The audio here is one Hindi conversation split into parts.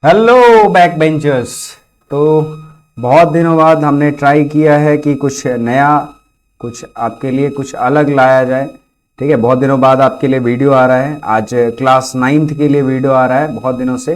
Hello back benchers. तो बहुत दिनों बाद हमने ट्राई किया है कि कुछ नया, कुछ आपके लिए कुछ अलग लाया जाए। ठीक है, बहुत दिनों बाद आपके लिए वीडियो आ रहा है। आज क्लास 9th के लिए वीडियो आ रहा है। बहुत दिनों से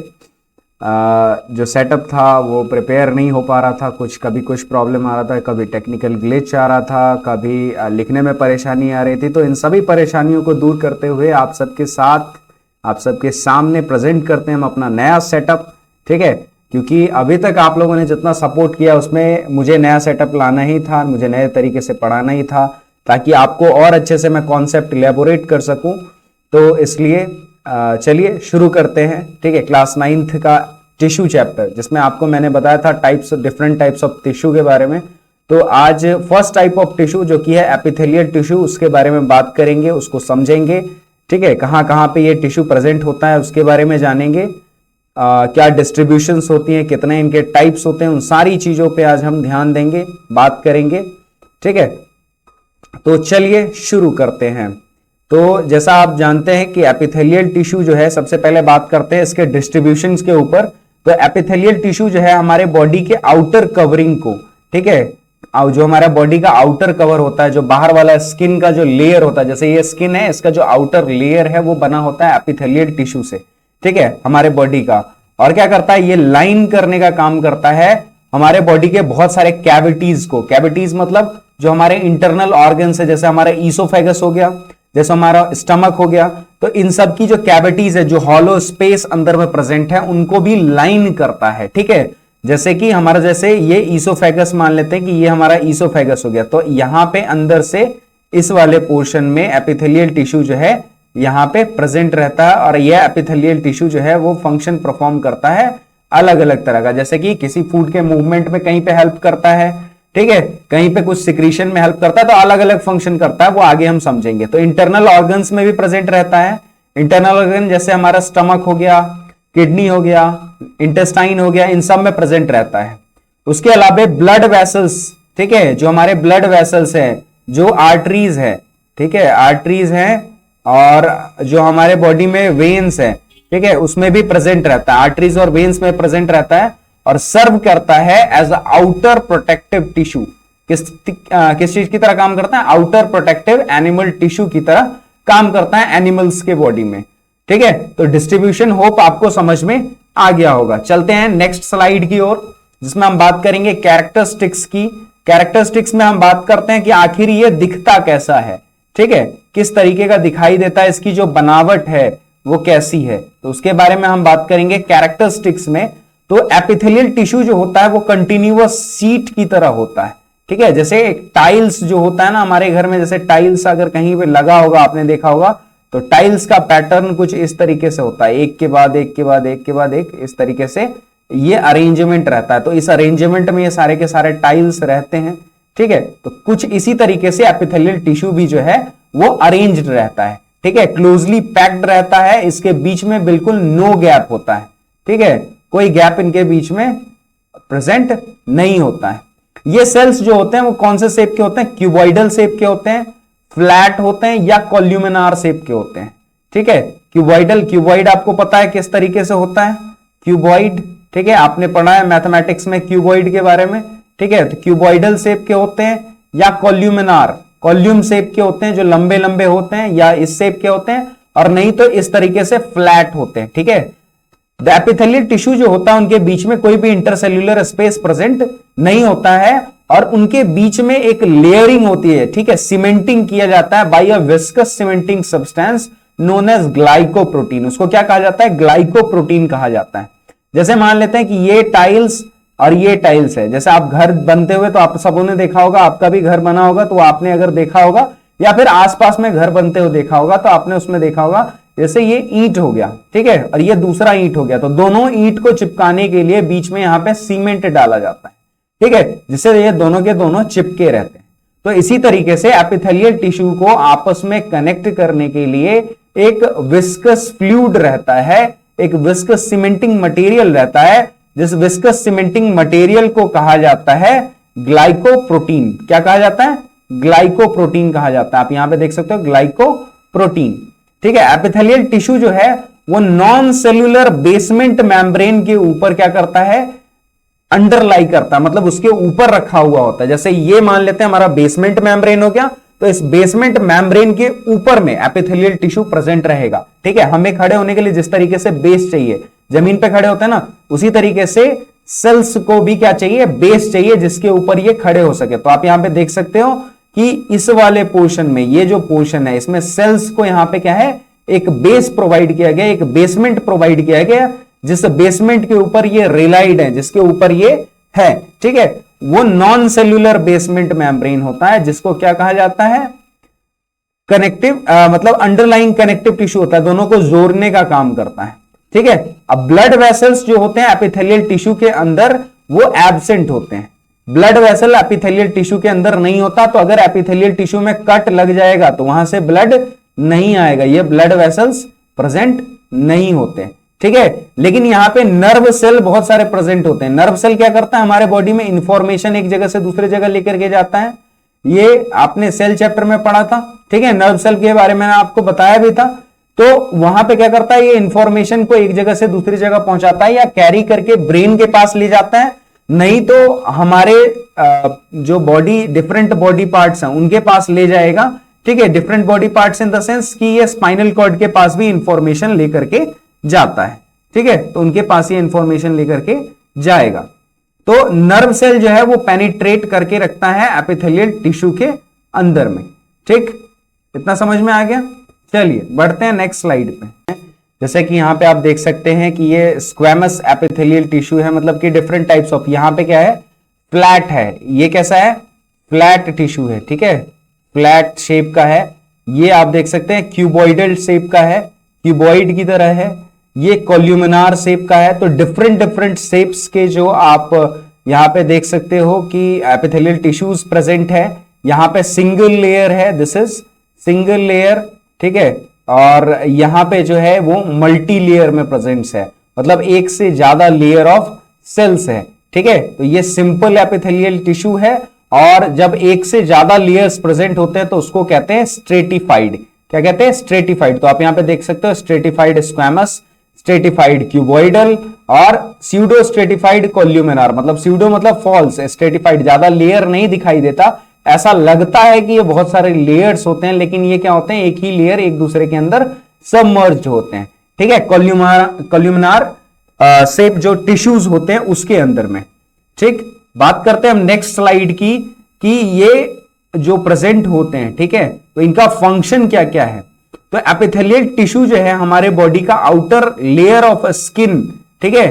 जो सेटअप था वो प्रिपेयर नहीं हो पा रहा था। कभी कुछ प्रॉब्लम आ रहा था, कभी टेक्निकल ग्लिच आ रहा था, कभी लिखने में परेशानी आ रही थी। तो इन सभी परेशानियों को दूर करते हुए आप सबके साथ, आप सबके सामने प्रेजेंट करते हैं हम अपना नया सेटअप। ठीक है, क्योंकि अभी तक आप लोगों ने जितना सपोर्ट किया उसमें मुझे नया सेटअप लाना ही था, मुझे नए तरीके से पढ़ाना ही था, ताकि आपको और अच्छे से मैं कॉन्सेप्ट इलेबोरेट कर सकूं। तो इसलिए चलिए शुरू करते हैं। ठीक है, क्लास 9th का टिश्यू चैप्टर, जिसमें आपको मैंने बताया था डिफरेंट टाइप्स ऑफ टिश्यू के बारे में। तो आज फर्स्ट टाइप ऑफ टिश्यू जो कि है एपिथेलियल टिश्यू, उसके बारे में बात करेंगे, उसको समझेंगे। ठीक है, कहां कहां पे ये टिश्यू प्रेजेंट होता है उसके बारे में जानेंगे। क्या डिस्ट्रीब्यूशंस होती हैं, कितने इनके टाइप्स होते हैं, उन सारी चीजों पे आज हम ध्यान देंगे, बात करेंगे। ठीक है, तो चलिए शुरू करते हैं। तो जैसा आप जानते हैं कि एपिथेलियल टिश्यू जो है, सबसे पहले बात करते हैं इसके डिस्ट्रीब्यूशंस के ऊपर। तो एपिथेलियल टिश्यू जो है हमारे बॉडी के आउटर कवरिंग को, ठीक है, जो हमारा बॉडी का आउटर कवर होता है, जो बाहर वाला स्किन का जो लेयर होता है, जैसे ये स्किन है, इसका जो आउटर लेयर है वो बना होता है एपिथेलियल टिश्यू से। ठीक है, हमारे बॉडी का। और क्या करता है, ये लाइन करने का काम करता है हमारे बॉडी के बहुत सारे कैविटीज को। कैविटीज मतलब जो हमारे इंटरनल ऑर्गन्स है, जैसे हमारा ईसोफेगस हो गया, जैसे हमारा स्टमक हो गया। तो इन सब की जो कैविटीज है, जो हॉलो स्पेस अंदर में प्रेजेंट है, उनको भी लाइन करता है। ठीक है, जैसे कि हमारा, जैसे ये ईसोफेगस मान लेते हैं कि ये हमारा ईसोफेगस हो गया, तो यहां पे अंदर से इस वाले पोर्शन में एपिथेलियल टिश्यू जो है यहां पे प्रेजेंट रहता है। और यह एपिथेलियल टिश्यू जो है वो फंक्शन परफॉर्म करता है अलग अलग तरह का, जैसे कि किसी फूड के मूवमेंट में कहीं पे हेल्प करता है, ठीक है, कहीं पे कुछ सिक्रीशन में हेल्प करता है। तो अलग अलग फंक्शन करता है, वो आगे हम समझेंगे। तो इंटरनल ऑर्गन्स में भी प्रेजेंट रहता है। इंटरनल ऑर्गन जैसे हमारा स्टमक हो गया, किडनी हो गया, इंटेस्टाइन हो गया, इन सब में प्रेजेंट रहता है। उसके अलावा ब्लड वेसल्स, ठीक है, जो हमारे ब्लड वेसल्स है, जो आर्टरीज है, ठीक है, आर्टरीज है, और जो हमारे बॉडी में वेन्स है, ठीक है, उसमें भी प्रेजेंट रहता है। आर्टरीज और वेन्स में प्रेजेंट रहता है और सर्व करता है एज आउटर प्रोटेक्टिव टिश्यू। किस चीज की तरह काम करता है? आउटर प्रोटेक्टिव एनिमल टिश्यू की तरह काम करता है एनिमल्स के बॉडी में। ठीक है, तो डिस्ट्रीब्यूशन होप आपको समझ में आ गया होगा। चलते हैं नेक्स्ट स्लाइड की ओर, जिसमें हम बात करेंगे कैरेक्टरिस्टिक्स की। कैरेक्टरिस्टिक्स में हम बात करते हैं कि आखिर ये दिखता कैसा है। ठीक है, किस तरीके का दिखाई देता है, इसकी जो बनावट है वो कैसी है, तो उसके बारे में हम बात करेंगे कैरेक्टरिस्टिक्स में। तो एपिथेलियल टिश्यू जो होता है वो कंटिन्यूअस सीट की तरह होता है। ठीक है, जैसे एक टाइल्स जो होता है ना हमारे घर में, जैसे टाइल्स अगर कहीं पे लगा होगा, आपने देखा होगा, तो टाइल्स का पैटर्न कुछ इस तरीके से होता है, एक के बाद एक के बाद एक के बाद एक, इस तरीके से ये अरेंजमेंट रहता है। तो इस अरेंजमेंट में ये सारे के सारे टाइल्स रहते हैं। ठीक है, तो कुछ इसी तरीके से एपिथेलियल टिश्यू भी जो है वो अरेंज्ड रहता है। ठीक है, क्लोजली पैक्ड रहता है, इसके बीच में बिल्कुल नो गैप होता है। ठीक है, कोई गैप इनके बीच में प्रेजेंट नहीं होता है। ये सेल्स जो होते हैं वो कौन से शेप के होते हैं? क्यूबॉइडल शेप के होते हैं, फ्लैट होते हैं, या कॉल्यूमिनार शेप के होते हैं। ठीक है, क्यूबॉइड आपको पता है किस तरीके से होता है, क्यूबॉइड। ठीक है, आपने पढ़ा है मैथमेटिक्स में क्यूबॉइड के बारे में। ठीक है, तो क्यूबॉइडल शेप के होते हैं, या कॉल्यूमिनार, कॉल्यूम शेप के होते हैं, जो लंबे लंबे होते हैं, या इस शेप के होते हैं, और नहीं तो इस तरीके से फ्लैट होते हैं। ठीक है, द एपिथेलियल टिश्यू जो होता है उनके बीच में कोई भी इंटरसेल्यूलर स्पेस प्रेजेंट नहीं होता है, और उनके बीच में एक लेयरिंग होती है। ठीक है, सीमेंटिंग किया जाता है by a viscous cementing substance known as glycoprotein. उसको क्या कहा जाता है? ग्लाइकोप्रोटीन कहा जाता है। जैसे मान लेते हैं कि ये टाइल्स और ये टाइल्स है, जैसे आप घर बनते हुए तो आप सबों ने देखा होगा, आपका भी घर बना होगा, तो आपने अगर देखा होगा, या फिर आसपास में घर बनते हुए देखा होगा, तो आपने उसमें देखा होगा, जैसे ये ईंट हो गया, ठीक है, और ये दूसरा ईंट हो गया, तो दोनों ईंट को चिपकाने के लिए बीच में यहां पे सीमेंट डाला जाता है। ठीक है, जिससे ये दोनों के दोनों चिपके रहते हैं। तो इसी तरीके से एपिथेलियल टिश्यू को आपस में कनेक्ट करने के लिए एक विस्कस फ्लूइड रहता है, एक विस्कस सीमेंटिंग मटेरियल रहता है, जिस विस्कस सीमेंटिंग मटेरियल को कहा जाता है ग्लाइकोप्रोटीन। क्या कहा जाता है? ग्लाइकोप्रोटीन कहा जाता है। आप यहां पे देख सकते हो ग्लाइकोप्रोटीन। ठीक है, एपिथेलियल टिश्यू जो है वो नॉन सेल्यूलर बेसमेंट मेम्ब्रेन के ऊपर क्या करता है, अंडरलाई करता है, मतलब उसके ऊपर रखा हुआ होता है। जैसे ये मान लेते हैं हमारा बेसमेंट मेम्ब्रेन हो गया, तो इस बेसमेंट मेम्ब्रेन के ऊपर में एपिथेलियल टिश्यू प्रेजेंट रहेगा। ठीक है, हमें खड़े होने के लिए जिस तरीके से बेस चाहिए, जमीन पे खड़े होते हैं ना, उसी तरीके से सेल्स को भी क्या चाहिए, बेस चाहिए जिसके ऊपर ये खड़े हो सके। तो आप यहां पे देख सकते हो कि इस वाले पोर्शन में, ये जो पोर्शन है इसमें सेल्स को यहां पे क्या है, एक बेस प्रोवाइड किया गया, एक बेसमेंट प्रोवाइड किया गया, जिस बेसमेंट के ऊपर ये रिलाइड है, जिसके ऊपर ये है। ठीक है, वो नॉन सेल्यूलर बेसमेंट मेम्ब्रेन होता है, जिसको क्या कहा जाता है, कनेक्टिव मतलब अंडरलाइंग कनेक्टिव टिश्यू होता है, दोनों को जोड़ने का काम करता है। ठीक है, अब ब्लड वेसल्स जो होते हैं एपिथेलियल टिश्यू के अंदर वो एब्सेंट होते हैं। ब्लड वेसल एपिथेलियल टिश्यू के अंदर नहीं होता, तो अगर एपिथेलियल टिश्यू में कट लग जाएगा तो वहां से ब्लड नहीं आएगा, ये ब्लड वेसल्स प्रेजेंट नहीं होते। ठीक है, लेकिन यहां पे नर्व सेल बहुत सारे प्रेजेंट होते हैं। नर्व सेल क्या करता है, हमारे बॉडी में इंफॉर्मेशन एक जगह से दूसरे जगह लेकर के जाता है, ये आपने सेल चैप्टर में पढ़ा था। ठीक है, नर्व सेल के बारे में आपको बताया भी था। तो वहां पे क्या करता है, ये इंफॉर्मेशन को एक जगह से दूसरी जगह पहुंचाता है या कैरी करके ब्रेन के पास ले जाता है, नहीं तो हमारे जो बॉडी डिफरेंट बॉडी पार्ट्स हैं उनके पास ले जाएगा। ठीक है, different body parts in the sense कि ये स्पाइनल कॉर्ड के पास भी इंफॉर्मेशन लेकर के जाता है। ठीक है, तो उनके पास ये इंफॉर्मेशन लेकर के जाएगा। तो नर्व सेल जो है वो पेनिट्रेट करके रखता है एपिथेलियल टिश्यू के अंदर में। ठीक, इतना समझ में आ गया। चलिए बढ़ते हैं नेक्स्ट स्लाइड पे। जैसे कि यहां पे आप देख सकते हैं कि ये स्क्वैमस एपिथेलियल टिश्यू है, मतलब कि डिफरेंट टाइप्स ऑफ, यहां पे क्या है, फ्लैट है, ये कैसा है, फ्लैट टिश्यू है। ठीक है, फ्लैट शेप का है। ये आप देख सकते हैं क्यूबॉइडल शेप का है, क्यूबॉइड की तरह है। ये कॉल्यूमिनार शेप का है। तो डिफरेंट डिफरेंट शेप्स के जो आप यहां पे देख सकते हो कि एपिथेलियल टिश्यूज प्रेजेंट है। यहां पे सिंगल लेयर है, दिस इज सिंगल लेयर। ठीक है, और यहां पे जो है वो मल्टी लेयर में प्रेजेंट्स है, मतलब एक से ज्यादा लेयर ऑफ सेल्स है। ठीक है, तो ये सिंपल एपिथेलियल टिश्यू है, और जब एक से ज्यादा लेयर्स प्रेजेंट होते हैं तो उसको कहते हैं स्ट्रेटिफाइड। क्या कहते हैं, स्ट्रेटिफाइड। तो आप यहां पे देख सकते हो स्ट्रेटिफाइड स्क्वैमस, स्ट्रेटिफाइड क्यूबॉइडल और स्यूडो स्ट्रेटिफाइड कॉल्यूमिनार। मतलब स्यूडो मतलब फॉल्स, स्ट्रेटिफाइड ज्यादा लेयर नहीं दिखाई देता, ऐसा लगता है कि ये बहुत सारे लेयर्स होते हैं, लेकिन ये क्या होते हैं, एक ही लेयर एक दूसरे के अंदर सबमर्ज होते हैं। ठीक है, कॉल्यूमिनार शेप जो टिश्यूज होते हैं उसके अंदर में। ठीक, बात करते हैं हम नेक्स्ट स्लाइड की कि ये जो प्रेजेंट होते हैं, ठीक है, तो इनका फंक्शन क्या क्या है। तो एपिथेलियल टिश्यू जो है हमारे बॉडी का आउटर लेयर ऑफ स्किन, ठीक है,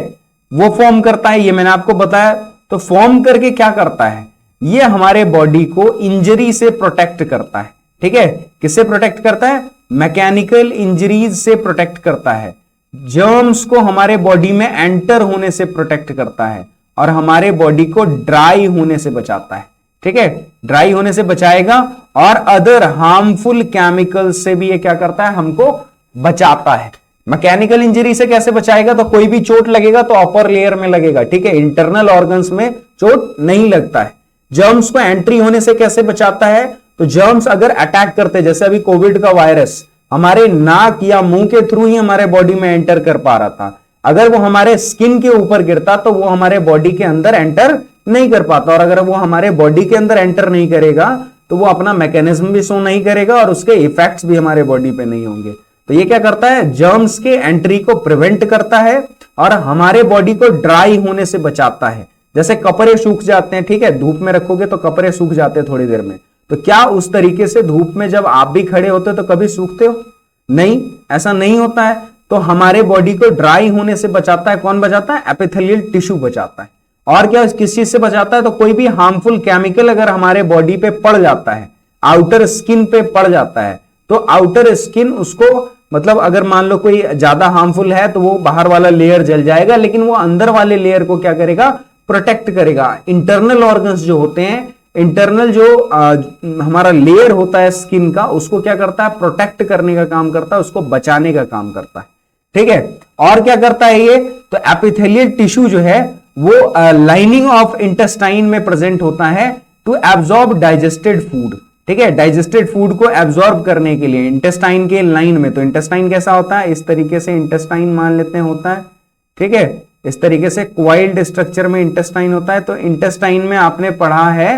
वो फॉर्म करता है, ये मैंने आपको बताया। तो फॉर्म करके क्या करता है, ये हमारे बॉडी को इंजरी से प्रोटेक्ट करता है। ठीक है, किससे प्रोटेक्ट करता है, मैकेनिकल इंजरीज से प्रोटेक्ट करता है, जर्म्स को हमारे बॉडी में एंटर होने से प्रोटेक्ट करता है, और हमारे बॉडी को ड्राई होने से बचाता है। ठीक है, ड्राई होने से बचाएगा, और अदर हार्मफुल केमिकल से भी ये क्या करता है, हमको बचाता है। मैकेनिकल इंजरी से कैसे बचाएगा, तो कोई भी चोट लगेगा तो अपर लेयर में लगेगा। ठीक है, इंटरनल ऑर्गन्स में चोट नहीं लगता है। जर्म्स को एंट्री होने से कैसे बचाता है, तो जर्म्स अगर अटैक करते, जैसे अभी कोविड का वायरस हमारे नाक या मुंह के थ्रू ही हमारे बॉडी में एंटर कर पा रहा था, अगर वो हमारे स्किन के ऊपर गिरता तो वो हमारे बॉडी के अंदर एंटर नहीं कर पाता, और अगर वो हमारे बॉडी के अंदर एंटर नहीं करेगा तो वो अपना मैकेनिज्म भी शो नहीं करेगा और उसके इफेक्ट्स भी हमारे बॉडी पे नहीं होंगे। तो ये क्या करता है, जर्म्स के एंट्री को प्रिवेंट करता है और हमारे बॉडी को ड्राई होने से बचाता है। जैसे कपड़े सूख जाते हैं, ठीक है, धूप में रखोगे तो कपड़े सूख जाते हैं थोड़ी देर में, तो क्या उस तरीके से धूप में जब आप भी खड़े होते हो तो कभी सूखते हो नहीं, ऐसा नहीं होता है। तो हमारे बॉडी को ड्राई होने से बचाता है, कौन बचाता है, एपिथेलियल टिश्यू बचाता है। और क्या किस चीज से बचाता है, तो कोई भी हार्मफुल केमिकल अगर हमारे बॉडी पे पड़ जाता है, आउटर स्किन पे पड़ जाता है, तो आउटर स्किन उसको, मतलब अगर मान लो कोई ज्यादा हार्मफुल है तो वो बाहर वाला लेयर जल जाएगा, लेकिन वो अंदर वाले लेयर को क्या करेगा, प्रोटेक्ट करेगा। इंटरनल ऑर्गन्स जो होते हैं, इंटरनल जो हमारा लेयर होता है स्किन का, उसको क्या करता है, प्रोटेक्ट करने का काम करता है, उसको बचाने का काम करता है। ठीक है, और क्या करता है ये, तो एपिथेलियल टिश्यू जो है वो लाइनिंग ऑफ इंटेस्टाइन में प्रेजेंट होता है टू एब्जॉर्ब डाइजेस्टेड फूड। ठीक है, डाइजेस्टेड फूड को एब्जॉर्ब करने के लिए इंटेस्टाइन के लाइन में। तो इंटेस्टाइन कैसा होता है, इस तरीके से इंटेस्टाइन मान लेते हैं होता है, ठीक है, इस तरीके से क्वाइल्ड स्ट्रक्चर में इंटेस्टाइन होता है। तो इंटेस्टाइन में आपने पढ़ा है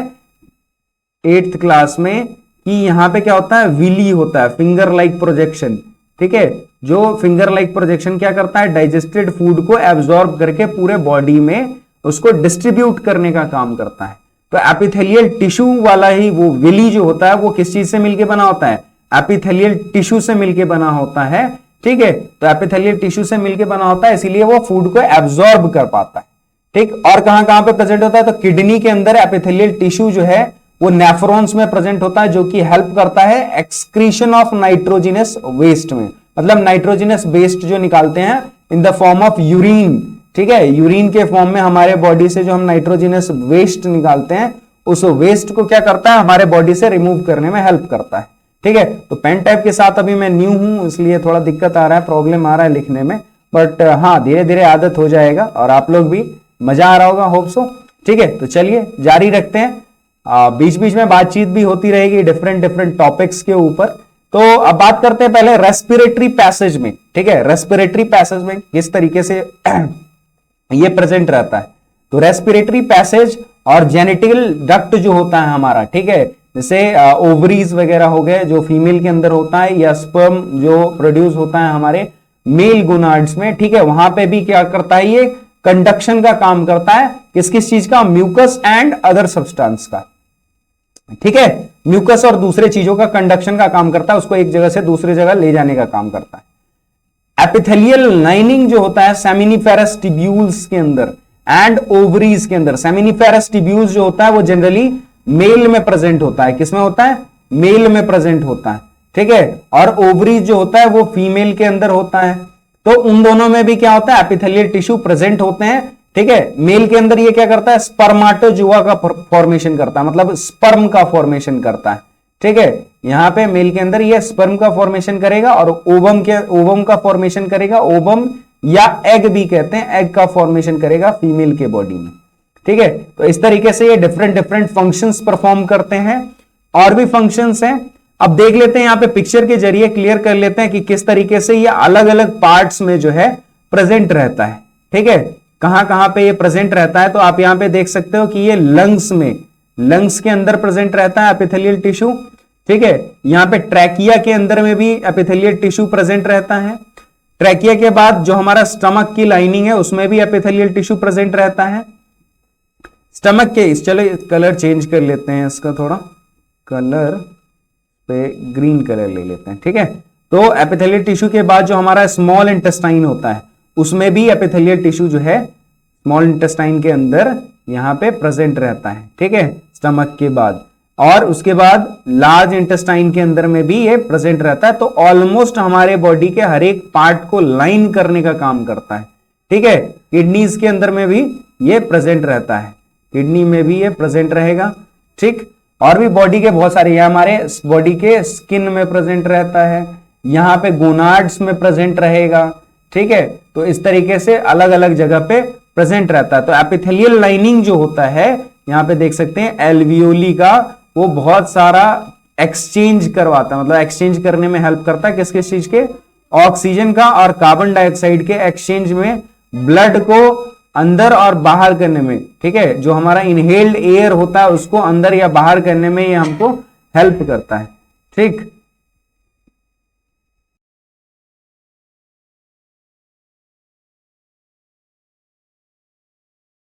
8th क्लास में कि यहां पे क्या होता है, विली होता है, फिंगर लाइक प्रोजेक्शन, ठीक है। जो फिंगर लाइक प्रोजेक्शन क्या करता है, डाइजेस्टेड फूड को एब्जॉर्ब करके पूरे बॉडी में उसको डिस्ट्रीब्यूट करने का काम करता है। तो एपिथेलियल टिश्यू वाला ही वो विली जो होता है वो किस चीज से मिलके बना होता है, एपिथेलियल टिश्यू से मिलके बना होता है, ठीक है। तो एपिथेलियल टिश्यू से मिलके बना होता है, इसीलिए वो फूड को एब्जॉर्ब कर पाता है, ठीक। और कहां कहां पे प्रेजेंट होता है, तो किडनी के अंदर एपिथेलियल टिश्यू जो है वो नेफ्रॉन्स में प्रेजेंट होता है, जो कि हेल्प करता है एक्सक्रीशन ऑफ नाइट्रोजिनस वेस्ट में, मतलब नाइट्रोजिनस वेस्ट जो निकालते हैं in the form of urine, ठीक है। यूरिन के फॉर्म में हमारे बॉडी से जो हम नाइट्रोजिनस वेस्ट निकालते हैं, उस वेस्ट को क्या करता है, हमारे बॉडी से रिमूव करने में हेल्प करता है, ठीक है। तो पेन टाइप के साथ अभी मैं न्यू हूं, इसलिए थोड़ा दिक्कत आ रहा है, प्रॉब्लम आ रहा है लिखने में, बट हाँ धीरे धीरे आदत हो जाएगा और आप लोग भी मजा आ रहा होगा, होप सो, ठीक है। तो चलिए जारी रखते हैं, बीच बीच में बातचीत भी होती रहेगी डिफरेंट डिफरेंट टॉपिक्स के ऊपर। तो अब बात करते हैं पहले रेस्पिरेटरी पैसेज में, ठीक है। रेस्पिरेटरी पैसेज में किस तरीके से ये प्रेजेंट रहता है, तो रेस्पिरेटरी पैसेज और जेनिटल डक्ट जो होता है हमारा, ठीक है, जैसे ओवरीज वगैरह हो गए जो फीमेल के अंदर होता है, या स्पर्म जो प्रोड्यूस होता है हमारे मेल गोनाड्स में, ठीक है, वहां पे भी क्या करता है, ये कंडक्शन का काम करता है, किस किस चीज का, म्यूकस एंड अदर सब्सटेंस का, ठीक है। म्यूकस और दूसरे चीजों का कंडक्शन का काम करता है, उसको एक जगह से दूसरी जगह ले जाने का काम करता है। एपिथेलियल लाइनिंग जो होता है सेमिनिफेरस टिब्यूल्स के अंदर एंड ओवरीज के अंदर, सेमिनिफेरस टिब्यूल्स जो होता है वो जनरली मेल में प्रेजेंट होता है, किसमें होता है, मेल में प्रेजेंट होता है, ठीक है। और ओवरीज जो होता है वो फीमेल के अंदर होता है। तो उन दोनों में भी क्या होता है, एपिथेलियल टिश्यू प्रेजेंट होते हैं, ठीक है। मेल के अंदर ये क्या करता है, स्पर्माटोजुआ का फॉर्मेशन करता है, मतलब स्पर्म का फॉर्मेशन करता है, ठीक है। यहां पे मेल के अंदर ये स्पर्म का फॉर्मेशन करेगा और ओवम का फॉर्मेशन करेगा, ओवम या एग भी कहते हैं, एग का फॉर्मेशन करेगा फीमेल के बॉडी में, ठीक है। तो इस तरीके से ये डिफरेंट डिफरेंट फंक्शंस परफॉर्म करते हैं। और भी फंक्शंस हैं, अब देख लेते हैं यहां पे पिक्चर के जरिए क्लियर कर लेते हैं कि किस तरीके से ये अलग अलग पार्ट्स में जो है प्रेजेंट रहता है, ठीक है। कहां कहां पे ये प्रेजेंट रहता है, तो आप यहां पे देख सकते हो कि ये लंग्स में, लंग्स के अंदर प्रेजेंट रहता है एपिथेलियल टिश्यू, ठीक है। यहां पे ट्रैकिया के अंदर में भी एपिथेलियल टिश्यू प्रेजेंट रहता है। ट्रैकिया के बाद जो हमारा स्टमक की लाइनिंग है उसमें भी एपिथेलियल टिश्यू प्रेजेंट रहता है। स्टमक के चलो कलर चेंज कर लेते हैं, इसका थोड़ा कलर पे ग्रीन कलर ले लेते हैं, ठीक है। तो एपिथेलियल टिश्यू के बाद जो हमारा स्मॉल इंटेस्टाइन होता है उसमें भी एपिथेलियल टिश्यू जो है स्मॉल इंटेस्टाइन के अंदर यहां पे प्रेजेंट रहता है, ठीक है, स्टमक के बाद। और उसके बाद लार्ज इंटेस्टाइन के अंदर में भी ये प्रेजेंट रहता है। तो ऑलमोस्ट हमारे बॉडी के हर एक पार्ट को लाइन करने का काम करता है, ठीक है। किडनीज के अंदर में भी ये प्रेजेंट रहता है, किडनी में भी ये प्रेजेंट रहेगा, ठीक। और भी बॉडी के बहुत सारे, हमारे बॉडी के स्किन में प्रेजेंट रहता है, यहां पे गोनाड्स में प्रेजेंट रहेगा, ठीक है। तो इस तरीके से अलग अलग जगह पे प्रेजेंट रहता है। तो एपिथेलियल लाइनिंग जो होता है यहां पे देख सकते हैं एल्वियोली का, वो बहुत सारा एक्सचेंज करवाता है, मतलब एक्सचेंज करने में हेल्प करता है, किस किस चीज के, ऑक्सीजन का और कार्बन डाइऑक्साइड के एक्सचेंज में, ब्लड को अंदर और बाहर करने में, ठीक है। जो हमारा इनहेल्ड एयर होता है उसको अंदर या बाहर करने में ये हमको हेल्प करता है, ठीक।